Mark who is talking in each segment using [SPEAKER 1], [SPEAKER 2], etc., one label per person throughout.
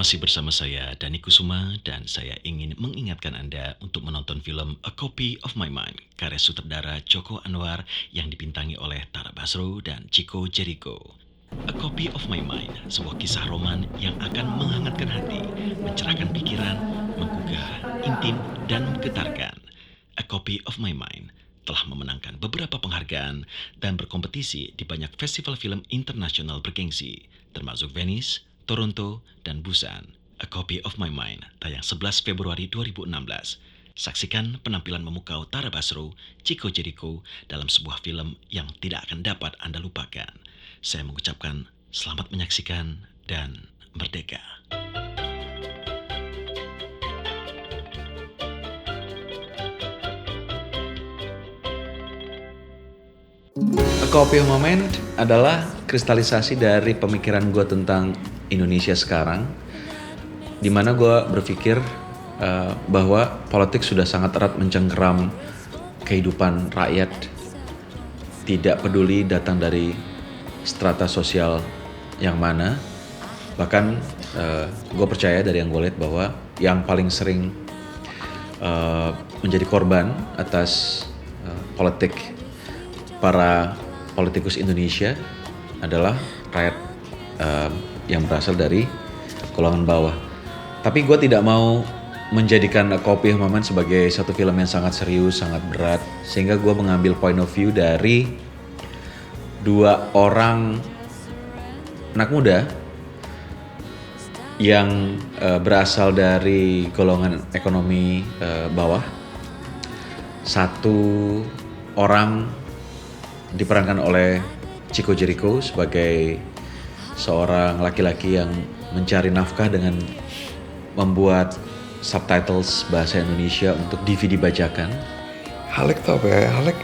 [SPEAKER 1] Masih bersama saya Dani Kusuma dan saya ingin mengingatkan Anda untuk menonton film A Copy of My Mind karya sutradara Joko Anwar yang dibintangi oleh Tara Basro dan Chico Jericho. A Copy of My Mind, sebuah kisah roman yang akan menghangatkan hati, mencerahkan pikiran, menggugah, intim, dan menggetarkan. A Copy of My Mind telah memenangkan beberapa penghargaan dan berkompetisi di banyak festival film internasional bergengsi, termasuk Venice, Toronto, dan Busan. A Copy of My Mind tayang 11 Februari 2016. Saksikan penampilan memukau Tara Basro, Chico Jericho dalam sebuah film yang tidak akan dapat Anda lupakan. Saya mengucapkan selamat menyaksikan dan merdeka.
[SPEAKER 2] A Copy of Moment adalah kristalisasi dari pemikiran gue tentang Indonesia sekarang, dimana gue berpikir bahwa politik sudah sangat erat mencengkeram kehidupan rakyat, tidak peduli datang dari strata sosial yang mana. Bahkan gue percaya dari yang gue lihat bahwa yang paling sering menjadi korban atas politik para politikus Indonesia adalah rakyat yang berasal dari golongan bawah. Tapi gue tidak mau menjadikan A Copy of Moment sebagai satu film yang sangat serius, sangat berat, sehingga gue mengambil point of view dari dua orang anak muda yang berasal dari golongan ekonomi bawah. Satu orang diperankan oleh Chico Jericho sebagai seorang laki-laki yang mencari nafkah dengan membuat subtitles bahasa Indonesia untuk DVD bajakan.
[SPEAKER 3] Halek tuh apa ya? Halek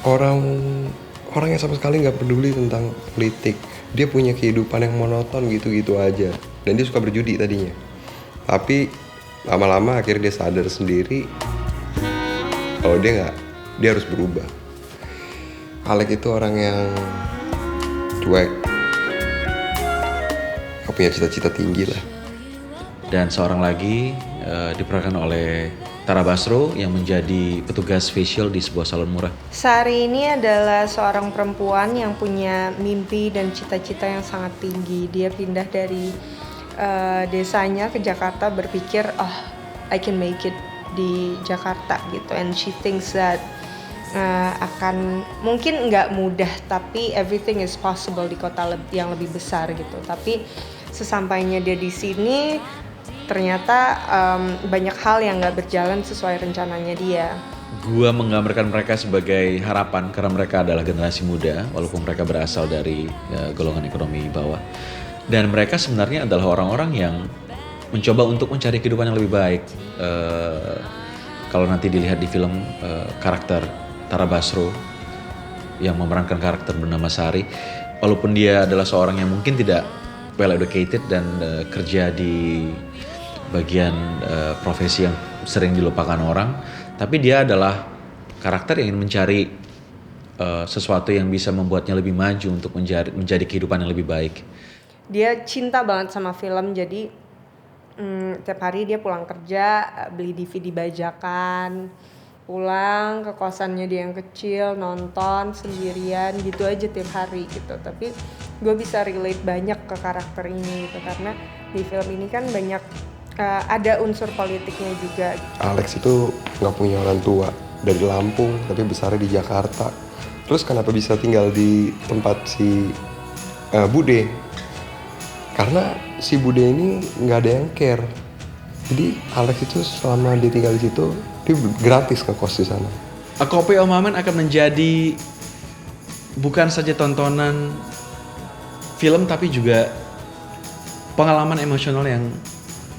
[SPEAKER 3] orang yang sama sekali nggak peduli tentang politik. Dia punya kehidupan yang monoton gitu-gitu aja. Dan dia suka berjudi tadinya. Tapi lama-lama akhirnya dia sadar sendiri kalau dia harus berubah. Halek itu orang yang cuek, gak punya cita-cita tinggi lah.
[SPEAKER 2] Dan seorang lagi diperankan oleh Tara Basro yang menjadi petugas facial di sebuah salon murah.
[SPEAKER 4] Sari ini adalah seorang perempuan yang punya mimpi dan cita-cita yang sangat tinggi. Dia pindah dari desanya ke Jakarta berpikir, I can make it di Jakarta gitu. And she thinks that akan mungkin nggak mudah, tapi everything is possible di kota yang lebih besar gitu. Tapi sesampainya dia di sini ternyata banyak hal yang nggak berjalan sesuai rencananya dia.
[SPEAKER 2] Gua menggambarkan mereka sebagai harapan karena mereka adalah generasi muda walaupun mereka berasal dari golongan ekonomi bawah. Dan mereka sebenarnya adalah orang-orang yang mencoba untuk mencari kehidupan yang lebih baik. Kalau nanti dilihat di film karakter Tara Basro yang memerankan karakter bernama Sari, walaupun dia adalah seorang yang mungkin tidak well educated dan kerja di bagian profesi yang sering dilupakan orang, tapi dia adalah karakter yang ingin mencari sesuatu yang bisa membuatnya lebih maju untuk menjadi kehidupan yang lebih baik.
[SPEAKER 4] Dia cinta banget sama film, jadi tiap hari dia pulang kerja beli DVD bajakan, pulang ke kosannya dia yang kecil, nonton sendirian gitu aja tiap hari gitu. Tapi gue bisa relate banyak ke karakter ini gitu, karena di film ini kan banyak ada unsur politiknya juga gitu.
[SPEAKER 3] Alex itu nggak punya orang tua, dari Lampung tapi besarnya di Jakarta. Terus kenapa bisa tinggal di tempat si Bude? Karena si Bude ini nggak ada yang care. Jadi Alex itu selama dia tinggal di situ, dia gratis ngekos di sana.
[SPEAKER 2] A Copy of Moment akan menjadi bukan saja tontonan film tapi juga pengalaman emosional yang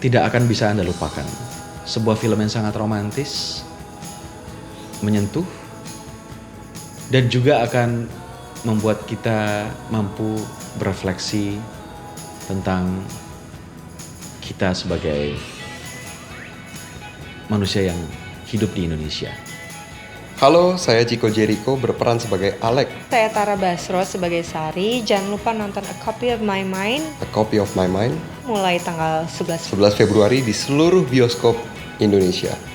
[SPEAKER 2] tidak akan bisa Anda lupakan. Sebuah film yang sangat romantis, menyentuh, dan juga akan membuat kita mampu berefleksi tentang kita sebagai manusia yang hidup di Indonesia.
[SPEAKER 3] Halo, saya Chico Jericho berperan sebagai Alec.
[SPEAKER 4] Saya Tara Basro sebagai Sari. Jangan lupa nonton A Copy of My Mind
[SPEAKER 3] A Copy of My Mind
[SPEAKER 4] mulai tanggal 11
[SPEAKER 3] 11 Februari di seluruh bioskop Indonesia.